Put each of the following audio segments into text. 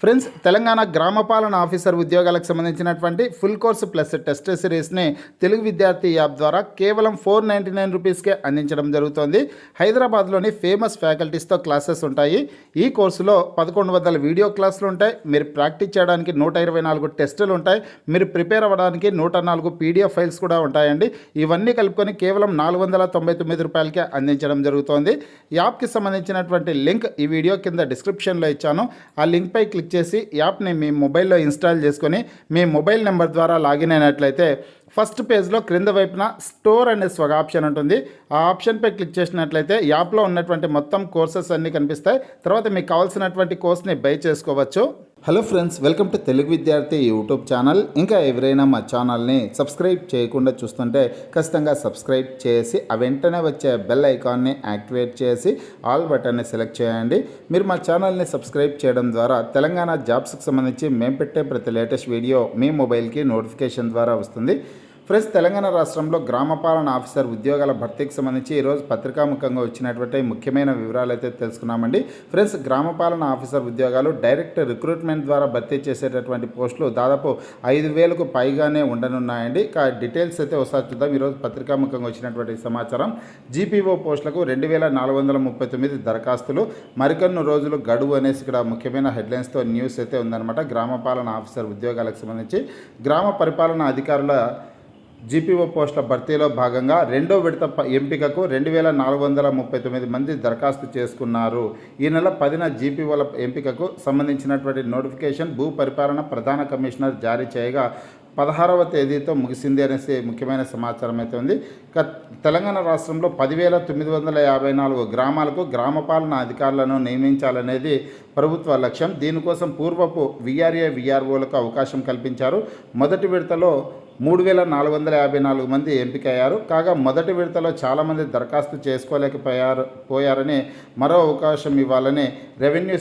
Friends, Telangana గ్రామపాలన officer ఉద్యోగాలకు సంబంధించినటువంటి full course plus test సిరీస్ని తెలుగు విద్యార్థి యాప్ ద్వారా కేవలం 499 రూపీస్కే అందించడం జరుగుతోంది. హైదరాబాద్లోని ఫేమస్ ఫ్యాకల్టీస్తో క్లాసెస్ ఉంటాయి. ఈ కోర్సులో 1100 వీడియో క్లాసులు ఉంటాయి. మీరు ప్రాక్టీస్ చేయడానికి 124 టెస్టులు ఉంటాయి. మీరు ప్రిపేర్ అవ్వడానికి 104 పీడిఎఫ్ ఫైల్స్ కూడా ఉంటాయండి. ఇవన్నీ కలుపుకొని కేవలం 499 రూపాయలకే అందించడం జరుగుతోంది. యాప్కి సంబంధించినటువంటి లింక్ ఈ వీడియో కింద డిస్క్రిప్షన్లో ఇచ్చాను. ఆ లింక్పై క్లిక్ చేసి యాప్ని మీ మొబైల్లో ఇన్స్టాల్ చేసుకొని మీ మొబైల్ నెంబర్ ద్వారా లాగిన్ అయినట్లయితే ఫస్ట్ పేజ్లో క్రింద వైపున స్టోర్ అనే ఒక ఆప్షన్ ఉంటుంది. ఆ ఆప్షన్పై క్లిక్ చేసినట్లయితే యాప్లో ఉన్నటువంటి మొత్తం కోర్సెస్ అన్నీ కనిపిస్తాయి. తర్వాత మీకు కావాల్సినటువంటి కోర్స్ని బై చేసుకోవచ్చు. Hello friends, welcome to Telugu విద్యార్థి యూట్యూబ్ ఛానల్. ఇంకా ఎవరైనా మా ఛానల్ని సబ్స్క్రైబ్ చేయకుండా చూస్తుంటే ఖచ్చితంగా సబ్స్క్రైబ్ చేసి ఆ వెంటనే వచ్చే బెల్ ఐకాన్ని యాక్టివేట్ చేసి ఆల్ బటన్ని సెలెక్ట్ చేయండి. మీరు మా ఛానల్ని సబ్స్క్రైబ్ చేయడం ద్వారా తెలంగాణ జాబ్స్కి సంబంధించి మేము పెట్టే ప్రతి లేటెస్ట్ వీడియో మీ మొబైల్కి నోటిఫికేషన్ ద్వారా వస్తుంది. ఫ్రెండ్స్, తెలంగాణ రాష్ట్రంలో గ్రామపాలన ఆఫీసర్ ఉద్యోగాల భర్తీకి సంబంధించి ఈరోజు పత్రికాముఖంగా వచ్చినటువంటి ముఖ్యమైన వివరాలు అయితే తెలుసుకున్నామండి. ఫ్రెండ్స్, గ్రామపాలన ఆఫీసర్ ఉద్యోగాలు డైరెక్ట్ రిక్రూట్మెంట్ ద్వారా భర్తీ చేసేటటువంటి పోస్టులు దాదాపు 5,000కు పైగానే ఉండనున్నాయండి. డీటెయిల్స్ అయితే ఒకసారి చూద్దాం. ఈరోజు పత్రికాముఖంగా వచ్చినటువంటి సమాచారం. జీపీఓ పోస్టులకు 2,439 దరఖాస్తులు, మరికొన్ని రోజులు గడువు అనేసి ఇక్కడ ముఖ్యమైన హెడ్లైన్స్తో న్యూస్ అయితే ఉందన్నమాట. గ్రామపాలన ఆఫీసర్ ఉద్యోగాలకు సంబంధించి గ్రామ పరిపాలన అధికారుల జీపీఓ పోస్టుల భర్తీలో భాగంగా రెండో విడత ఎంపికకు 2,439 మంది దరఖాస్తు చేసుకున్నారు. ఈ నెల 10న జీపీఓల ఎంపికకు సంబంధించినటువంటి నోటిఫికేషన్ భూ పరిపాలన ప్రధాన కమిషనర్ జారీ చేయగా 16వ తేదీతో ముగిసింది అనేసి ముఖ్యమైన సమాచారం అయితే ఉంది. తెలంగాణ రాష్ట్రంలో 10,954 గ్రామాలకు గ్రామపాలన అధికారులను నియమించాలనేది ప్రభుత్వ లక్ష్యం. దీనికోసం పూర్వపు విఆర్ఏ విఆర్ఓలకు అవకాశం కల్పించారు. మొదటి విడతలో 3,454 మంది ఎంపికయ్యారు. కాగా మొదటి విడతలో చాలామంది దరఖాస్తు చేసుకోలేకపోయారని మరో అవకాశం ఇవ్వాలని రెవెన్యూ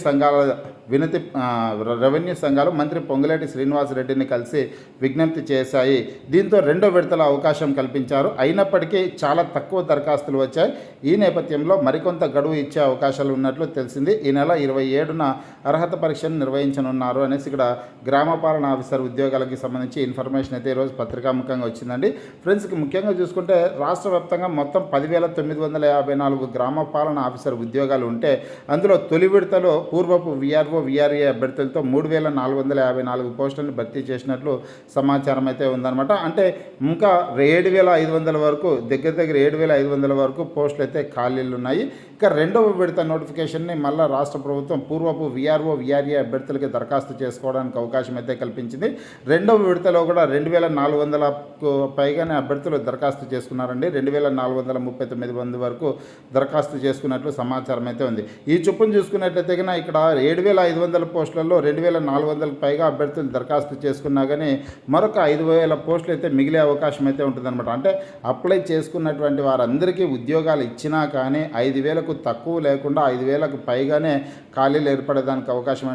సంఘాలు మంత్రి పొంగులేటి శ్రీనివాసరెడ్డిని కలిసి విజ్ఞప్తి చేశాయి. దీంతో రెండో విడతల అవకాశం కల్పించారు. అయినప్పటికీ చాలా తక్కువ దరఖాస్తులు వచ్చాయి. ఈ నేపథ్యంలో మరికొంత గడువు ఇచ్చే అవకాశాలు ఉన్నట్లు తెలిసింది. ఈ నెల 27న అర్హత పరీక్షను నిర్వహించనున్నారు అనేసి ఇక్కడ గ్రామపాలన ఆఫీసర్ ఉద్యోగాలకు సంబంధించి ఇన్ఫర్మేషన్ అయితే ఈరోజు పత్రికాముఖంగా వచ్చిందండి. ఫ్రెండ్స్కి ముఖ్యంగా చూసుకుంటే రాష్ట్ర వ్యాప్తంగా మొత్తం 10,954 గ్రామపాలన ఆఫీసర్ ఉద్యోగాలు ఉంటే అందులో తొలి విడతలో పూర్వపు విఆర్ఓ విఆర్ఏ అభ్యర్థులతో 3,454 పోస్టులను భర్తీ చేసినట్లు సమాచారం అయితే ఉందన్నమాట. అంటే ఇంకా 7,500 వరకు దగ్గర 7,500 వరకు పోస్టులు అయితే ఖాళీలు ఉన్నాయి. ఇక రెండవ విడత నోటిఫికేషన్ని మళ్ళీ రాష్ట్ర ప్రభుత్వం పూర్వపు విఆర్ఓ విఆర్ఏ అభ్యర్థులకి దరఖాస్తు చేసుకోవడానికి అవకాశం అయితే కల్పించింది. రెండవ విడతలో కూడా 2,400కు పైగానే అభ్యర్థులు దరఖాస్తు చేసుకున్నారండి. 2,439 మంది వరకు దరఖాస్తు చేసుకున్నట్లు సమాచారం అయితే ఉంది. ఈ చొప్పును చూసుకున్నట్లయితే కన్నా ఇక్కడ 7,500 పోస్టులలో 2,400కు పైగా అభ్యర్థులు దరఖాస్తు చేసుకున్నా కానీ మరొక 5,000 పోస్టులు అయితే మిగిలే అవకాశం అయితే ఉంటుందన్నమాట. అంటే అప్లై చేసుకున్నటువంటి వారందరికీ ఉద్యోగాలు ఇచ్చినా కానీ 5,000కు తక్కువ లేకుండా 5,000కు పైగానే ఖాళీలు ఏర్పడేదానికి అవకాశం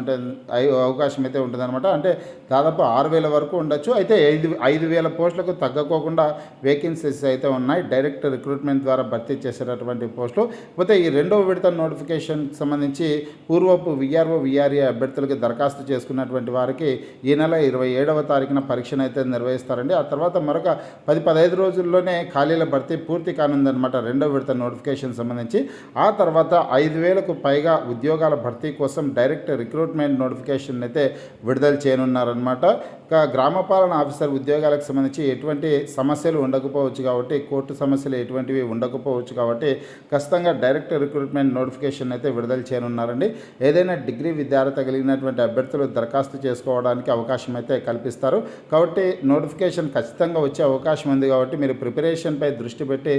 అయితే ఉంటుందన్నమాట. అంటే దాదాపు 6,000 వరకు ఉండొచ్చు. అయితే 5,000 పోస్టులకు తగ్గకోకుండా వేకెన్సీస్ అయితే ఉన్నాయి. డైరెక్ట్ రిక్రూట్మెంట్ ద్వారా భర్తీ చేసేటటువంటి పోస్టులు. పోతే ఈ రెండవ విడత నోటిఫికేషన్కి సంబంధించి పూర్వపు విఆర్ఓ విఆర్ఏ అభ్యర్థులకు దరఖాస్తు చేసుకున్నటువంటి వారికి ఈ నెల 27వ తారీఖున పరీక్షను అయితే నిర్వహిస్తారండి. ఆ తర్వాత మరొక 10-15 రోజుల్లోనే ఖాళీల భర్తీ పూర్తి కానుందనమాట రెండవ విడత నోటిఫికేషన్ సంబంధించి. ఆ తర్వాత 5,000కు పైగా ఉద్యోగాల భర్తీ కోసం డైరెక్ట్ రిక్రూట్మెంట్ నోటిఫికేషన్ అయితే విడుదల చేయనున్నారనమాట. గ్రామపాలన ఆఫీసర్ ఉద్యోగాలకు సంబంధించి ఎటువంటి సమస్యలు ఉండకపోవచ్చు కాబట్టి, కోర్టు సమస్యలు ఎటువంటివి ఉండకపోవచ్చు కాబట్టి ఖచ్చితంగా డైరెక్ట్ రిక్రూట్మెంట్ నోటిఫికేషన్ అయితే విడుదల చేయనున్నారండి. ఏదైనా డిగ్రీ విద్యార్హత కలిగినటువంటి అభ్యర్థులు దరఖాస్తు చేసుకోవడానికి అవకాశం అయితే కల్పిస్తారు. కాబట్టి నోటిఫికేషన్ ఖచ్చితంగా వచ్చే అవకాశం ఉంది. కాబట్టి మీరు ప్రిపరేషన్పై దృష్టి పెట్టి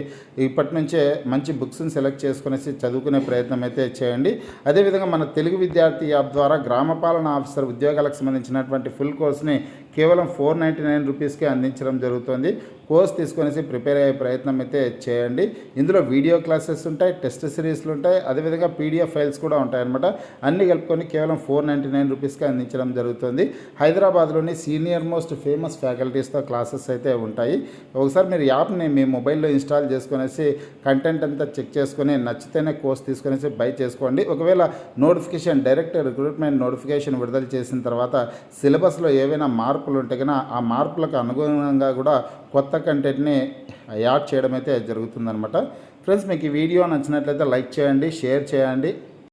ఇప్పటి నుంచే మంచి బుక్స్ని సెలెక్ట్ చేసుకునేసి చదువుకునే ప్రయత్నం అయితే చేయండి. అదేవిధంగా మన తెలుగు విద్యార్థి యాప్ ద్వారా గ్రామపాలన ఆఫీసర్ ఉద్యోగాలకు సంబంధించినటువంటి ఫుల్ కోర్స్ని కేవలం 499 రూపీస్కే అందించడం జరుగుతుంది. కోర్స్ తీసుకొనేసి ప్రిపేర్ అయ్యే ప్రయత్నం అయితే చేయండి. ఇందులో వీడియో క్లాసెస్ ఉంటాయి, టెస్ట్ సిరీస్లు ఉంటాయి, అదేవిధంగా పీడిఎఫ్ ఫైల్స్ కూడా ఉంటాయన్నమాట. అన్నీ కలుపుకొని కేవలం 499 రూపీస్కే అందించడం జరుగుతుంది. హైదరాబాద్లోని సీనియర్ మోస్ట్ ఫేమస్ ఫ్యాకల్టీస్తో క్లాసెస్ అయితే ఉంటాయి. ఒకసారి మీరు యాప్ని మీ మొబైల్లో ఇన్స్టాల్ చేసుకునేసి కంటెంట్ అంతా చెక్ చేసుకొని నచ్చితేనే కోర్స్ తీసుకునేసి బై చేసుకోండి. ఒకవేళ నోటిఫికేషన్ డైరెక్ట్ రిక్రూట్మెంట్ నోటిఫికేషన్ విడుదల చేసిన తర్వాత సిలబస్లో ఏవైనా మార్పులు ఉంటే కనుక ఆ మార్పులకు అనుగుణంగా కూడా కొత్త కంటెంట్ని యాడ్ చేయడం అయితే జరుగుతుందన్నమాట. ఫ్రెండ్స్, మీకు ఈ వీడియో నచ్చినట్లయితే లైక్ చేయండి, షేర్ చేయండి.